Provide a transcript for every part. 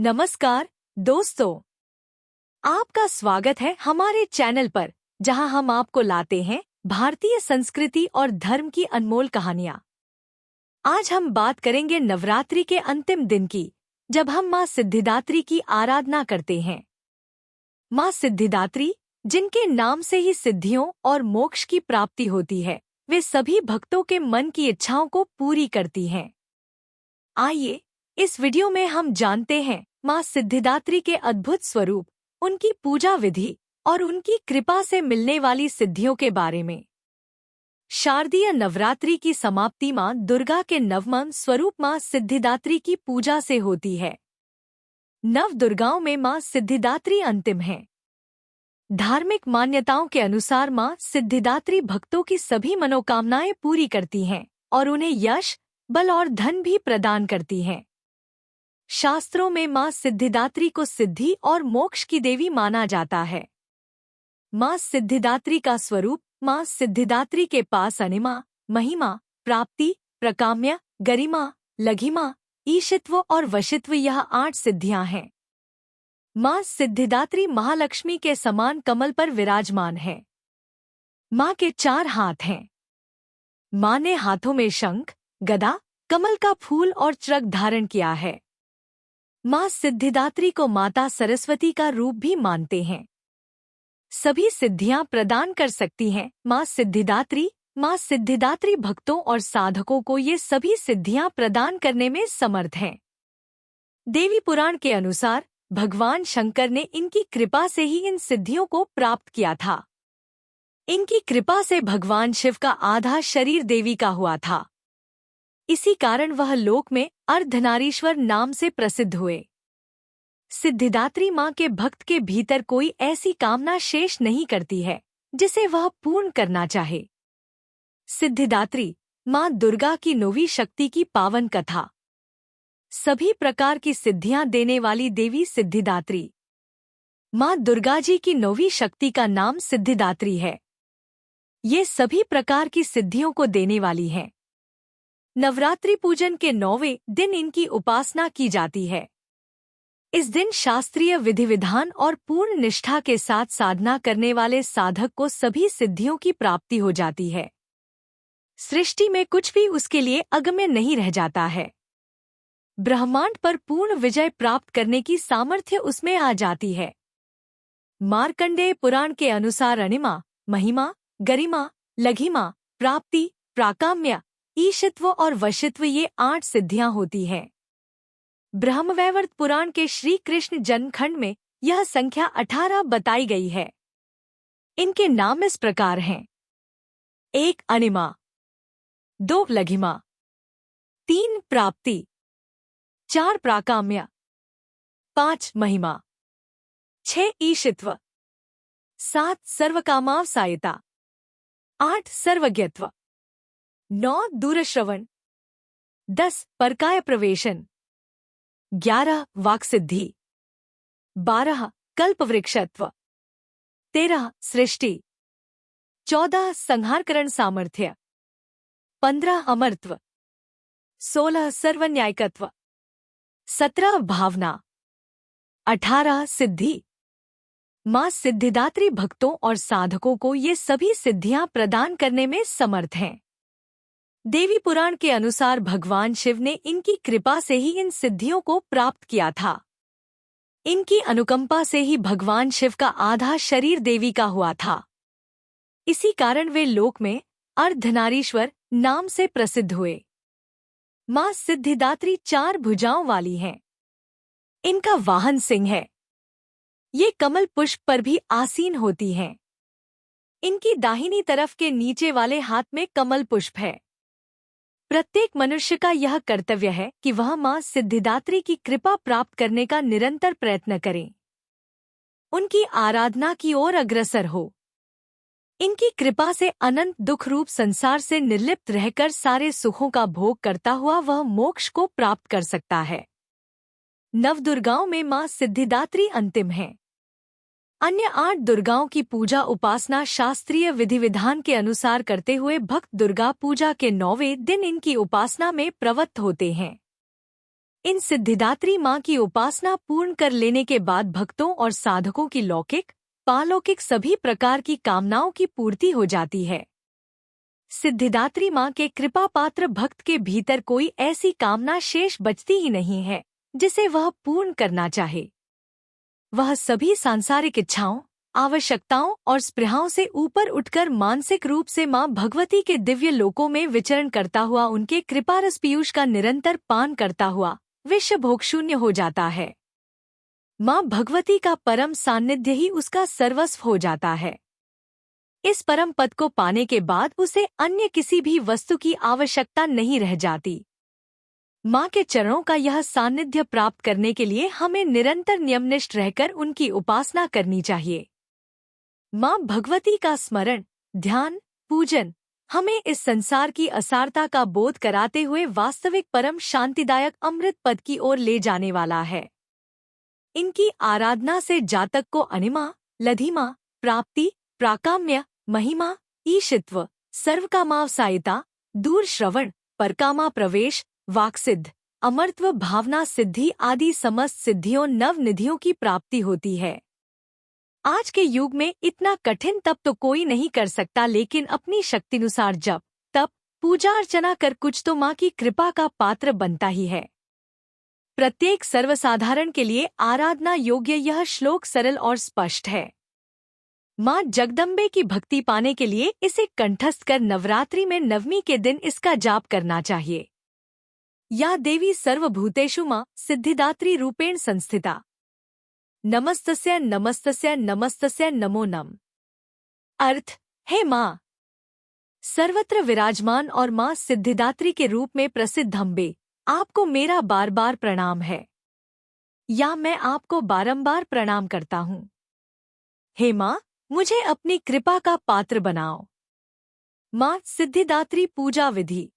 नमस्कार दोस्तों, आपका स्वागत है हमारे चैनल पर, जहां हम आपको लाते हैं भारतीय संस्कृति और धर्म की अनमोल कहानियां। आज हम बात करेंगे नवरात्रि के अंतिम दिन की, जब हम मां सिद्धिदात्री की आराधना करते हैं। मां सिद्धिदात्री, जिनके नाम से ही सिद्धियों और मोक्ष की प्राप्ति होती है, वे सभी भक्तों के मन की इच्छाओं को पूरी करती हैं। आइए इस वीडियो में हम जानते हैं मां सिद्धिदात्री के अद्भुत स्वरूप, उनकी पूजा विधि और उनकी कृपा से मिलने वाली सिद्धियों के बारे में। शारदीय नवरात्रि की समाप्ति मां दुर्गा के नवम स्वरूप मां सिद्धिदात्री की पूजा से होती है। नव दुर्गाओं में मां सिद्धिदात्री अंतिम है। धार्मिक मान्यताओं के अनुसार मां सिद्धिदात्री भक्तों की सभी मनोकामनाएं पूरी करती हैं और उन्हें यश, बल और धन भी प्रदान करती हैं। शास्त्रों में मां सिद्धिदात्री को सिद्धि और मोक्ष की देवी माना जाता है। मां सिद्धिदात्री का स्वरूप, मां सिद्धिदात्री के पास अनिमा, महिमा, प्राप्ति, प्रकाम्य, गरिमा, लघिमा, ईशित्व और वशित्व, यह 8 सिद्धियां हैं। मां सिद्धिदात्री महालक्ष्मी के समान कमल पर विराजमान है। मां के 4 हाथ हैं। मां ने हाथों में शंख, गदा, कमल का फूल और चक्रक धारण किया है। मां सिद्धिदात्री को माता सरस्वती का रूप भी मानते हैं। सभी सिद्धियां प्रदान कर सकती हैं मां सिद्धिदात्री भक्तों और साधकों को ये सभी सिद्धियां प्रदान करने में समर्थ हैं। देवी पुराण के अनुसार भगवान शंकर ने इनकी कृपा से ही इन सिद्धियों को प्राप्त किया था। इनकी कृपा से भगवान शिव का आधा शरीर देवी का हुआ था। इसी कारण वह लोक में अर्धनारीश्वर नाम से प्रसिद्ध हुए। सिद्धिदात्री मां के भक्त के भीतर कोई ऐसी कामना शेष नहीं करती है जिसे वह पूर्ण करना चाहे। सिद्धिदात्री मां दुर्गा की 9वीं शक्ति की पावन कथा। सभी प्रकार की सिद्धियां देने वाली देवी सिद्धिदात्री। मां दुर्गा जी की 9वीं शक्ति का नाम सिद्धिदात्री है। ये सभी प्रकार की सिद्धियों को देने वाली हैं। नवरात्रि पूजन के 9वें दिन इनकी उपासना की जाती है। इस दिन शास्त्रीय विधि विधान और पूर्ण निष्ठा के साथ साधना करने वाले साधक को सभी सिद्धियों की प्राप्ति हो जाती है। सृष्टि में कुछ भी उसके लिए अगम्य नहीं रह जाता है। ब्रह्मांड पर पूर्ण विजय प्राप्त करने की सामर्थ्य उसमें आ जाती है। मार्कंडेय पुराण के अनुसार अनिमा, महिमा, गरिमा, लघिमा, प्राप्ति, प्राकाम्य, ईशित्व और वशित्व, ये 8 सिद्धियां होती हैं। ब्रह्मवैवर्त पुराण के श्री कृष्ण जन्मखंड में यह संख्या 18 बताई गई है। इनके नाम इस प्रकार हैं: 1 अनिमा, 2 लघिमा, 3 प्राप्ति, 4 प्राकाम्य, 5 महिमा, 6 ईशित्व, 7 सर्वकामावसायिता, 8 सर्वज्ञत्व, 9 दूरश्रवण, 10 परकाय प्रवेशन, 11 वाक्सिद्धि, 12 कल्पवृक्षत्व, 13 सृष्टि, 14 संहारकरण सामर्थ्य, 15 अमरत्व, 16 सर्वन्यायकत्व, 17 भावना, 18 सिद्धि। मां सिद्धिदात्री भक्तों और साधकों को ये सभी सिद्धियां प्रदान करने में समर्थ हैं। देवी पुराण के अनुसार भगवान शिव ने इनकी कृपा से ही इन सिद्धियों को प्राप्त किया था। इनकी अनुकंपा से ही भगवान शिव का आधा शरीर देवी का हुआ था। इसी कारण वे लोक में अर्धनारीश्वर नाम से प्रसिद्ध हुए। मां सिद्धिदात्री 4 भुजाओं वाली हैं। इनका वाहन सिंह है। ये कमल पुष्प पर भी आसीन होती हैं। इनकी दाहिनी तरफ के नीचे वाले हाथ में कमल पुष्प है। प्रत्येक मनुष्य का यह कर्तव्य है कि वह मां सिद्धिदात्री की कृपा प्राप्त करने का निरंतर प्रयत्न करे, उनकी आराधना की ओर अग्रसर हो। इनकी कृपा से अनंत दुख रूप संसार से निर्लिप्त रहकर सारे सुखों का भोग करता हुआ वह मोक्ष को प्राप्त कर सकता है। नवदुर्गाओं में मां सिद्धिदात्री अंतिम है। अन्य 8 दुर्गाओं की पूजा उपासना शास्त्रीय विधि विधान के अनुसार करते हुए भक्त दुर्गा पूजा के 9वें दिन इनकी उपासना में प्रवृत्त होते हैं। इन सिद्धिदात्री माँ की उपासना पूर्ण कर लेने के बाद भक्तों और साधकों की लौकिक, पालौकिक सभी प्रकार की कामनाओं की पूर्ति हो जाती है। सिद्धिदात्री माँ के कृपा पात्र भक्त के भीतर कोई ऐसी कामना शेष बचती ही नहीं है जिसे वह पूर्ण करना चाहे। वह सभी सांसारिक इच्छाओं, आवश्यकताओं और स्पृहाओं से ऊपर उठकर मानसिक रूप से माँ भगवती के दिव्य लोकों में विचरण करता हुआ उनके कृपारस पीयूष का निरंतर पान करता हुआ विश्व भोगशून्य हो जाता है। माँ भगवती का परम सान्निध्य ही उसका सर्वस्व हो जाता है। इस परम पद को पाने के बाद उसे अन्य किसी भी वस्तु की आवश्यकता नहीं रह जाती। माँ के चरणों का यह सान्निध्य प्राप्त करने के लिए हमें निरंतर नियमनिष्ठ रहकर उनकी उपासना करनी चाहिए। माँ भगवती का स्मरण, ध्यान, पूजन हमें इस संसार की असारता का बोध कराते हुए वास्तविक परम शांतिदायक अमृत पद की ओर ले जाने वाला है। इनकी आराधना से जातक को अनिमा, लधिमा, प्राप्ति, प्राकाम्य, महिमा, ईशित्व, सर्वकामावसायिता, दूर श्रवण, परकामा प्रवेश, वाक्सिद्ध, अमरत्व, भावना सिद्धि आदि समस्त सिद्धियों नव निधियों की प्राप्ति होती है। आज के युग में इतना कठिन तप तो कोई नहीं कर सकता, लेकिन अपनी शक्तिनुसार जप, तप, पूजा अर्चना कर कुछ तो माँ की कृपा का पात्र बनता ही है। प्रत्येक सर्वसाधारण के लिए आराधना योग्य यह श्लोक सरल और स्पष्ट है। माँ जगदम्बे की भक्ति पाने के लिए इसे कंठस्थ कर नवरात्रि में नवमी के दिन इसका जाप करना चाहिए। या देवी सर्वभूतेषु माँ सिद्धिदात्री रूपेण संस्थिता। नमस्तस्य नमस्तस्य नमस्तस्य नमो नम। अर्थ, हे माँ सर्वत्र विराजमान और माँ सिद्धिदात्री के रूप में प्रसिद्ध अम्बे, आपको मेरा बार बार प्रणाम है, या मैं आपको बारंबार प्रणाम करता हूँ। हे माँ, मुझे अपनी कृपा का पात्र बनाओ। माँ सिद्धिदात्री पूजा विधि।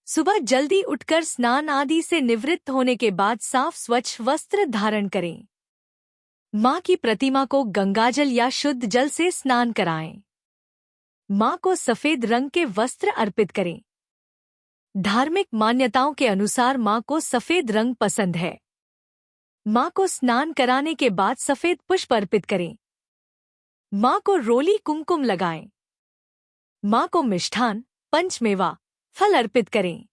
सुबह जल्दी उठकर स्नान आदि से निवृत्त होने के बाद साफ स्वच्छ वस्त्र धारण करें। माँ की प्रतिमा को गंगाजल या शुद्ध जल से स्नान कराएं। माँ को सफेद रंग के वस्त्र अर्पित करें। धार्मिक मान्यताओं के अनुसार माँ को सफेद रंग पसंद है। माँ को स्नान कराने के बाद सफेद पुष्प अर्पित करें। माँ को रोली कुमकुम लगाएं। माँ को मिष्ठान, पंचमेवा, फल अर्पित करें।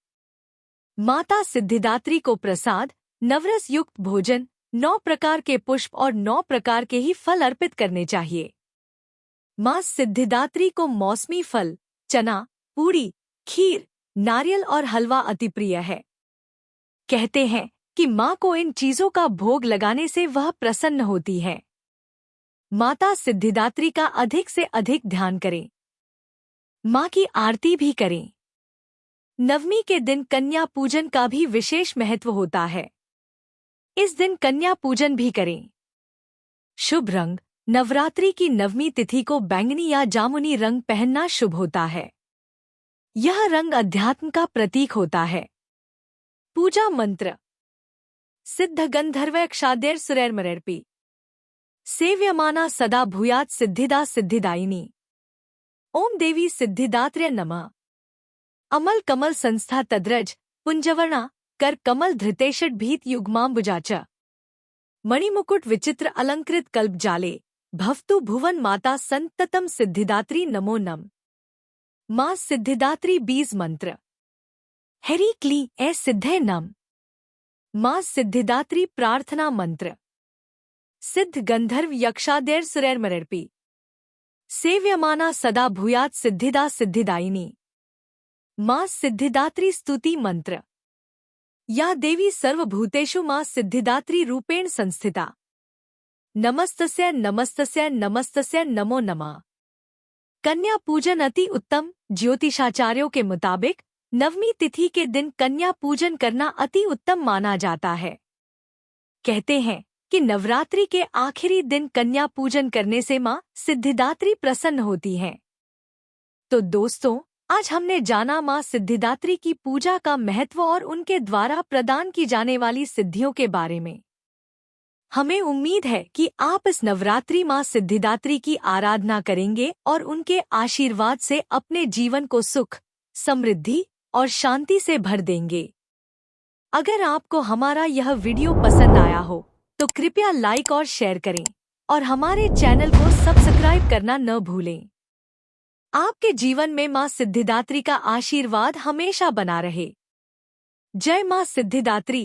माता सिद्धिदात्री को प्रसाद, नवरस युक्त भोजन, 9 प्रकार के पुष्प और 9 प्रकार के ही फल अर्पित करने चाहिए। माँ सिद्धिदात्री को मौसमी फल, चना, पूड़ी, खीर, नारियल और हलवा अति प्रिय है। कहते हैं कि माँ को इन चीजों का भोग लगाने से वह प्रसन्न होती है। माता सिद्धिदात्री का अधिक से अधिक ध्यान करें। माँ की आरती भी करें। नवमी के दिन कन्या पूजन का भी विशेष महत्व होता है। इस दिन कन्या पूजन भी करें। शुभ रंग। नवरात्रि की नवमी तिथि को बैंगनी या जामुनी रंग पहनना शुभ होता है। यह रंग अध्यात्म का प्रतीक होता है। पूजा मंत्र। सिद्ध गंधर्वयक्षाद्यैर सुरैर्मरैर्पि सेव्यमाना सदा भूयात् सिद्धिदा सिद्धिदायिनी। ओम देवी सिद्धिदात्र्य नमः। अमल कमल संस्था तद्रज पुंजवर्णा कर कमल धृतेषट भीत युग्माम्बुजा च मणिमुकुट विचित्र अलंकृत कल्प जाले भवतु भुवन माता संततम सिद्धिदात्री नमो नम। माँ सिद्धिदात्री बीज मंत्र। हरि क्ली ए सिद्धे नम। माँ सिद्धिदात्री प्रार्थना मंत्र। सिद्ध गंधर्व यक्षाद्यैर सुरैर्मरैर्पि सेव्यमाना सदा भूयात् सिद्धिदा सिद्धिदायिनी। माँ सिद्धिदात्री स्तुति मंत्र। या देवी सर्वभूतेषु माँ सिद्धिदात्री रूपेण संस्थिता। नमस्तस्य नमस्तस्य नमस्तस्य नमो नमः। कन्या पूजन अति उत्तम। ज्योतिषाचार्यों के मुताबिक नवमी तिथि के दिन कन्या पूजन करना अति उत्तम माना जाता है। कहते हैं कि नवरात्रि के आखिरी दिन कन्या पूजन करने से माँ सिद्धिदात्री प्रसन्न होती हैं। तो दोस्तों, आज हमने जाना माँ सिद्धिदात्री की पूजा का महत्व और उनके द्वारा प्रदान की जाने वाली सिद्धियों के बारे में। हमें उम्मीद है कि आप इस नवरात्रि माँ सिद्धिदात्री की आराधना करेंगे और उनके आशीर्वाद से अपने जीवन को सुख, समृद्धि और शांति से भर देंगे। अगर आपको हमारा यह वीडियो पसंद आया हो तो कृपया लाइक और शेयर करें और हमारे चैनल को सब्सक्राइब करना न भूलें। आपके जीवन में मां सिद्धिदात्री का आशीर्वाद हमेशा बना रहे। जय मां सिद्धिदात्री।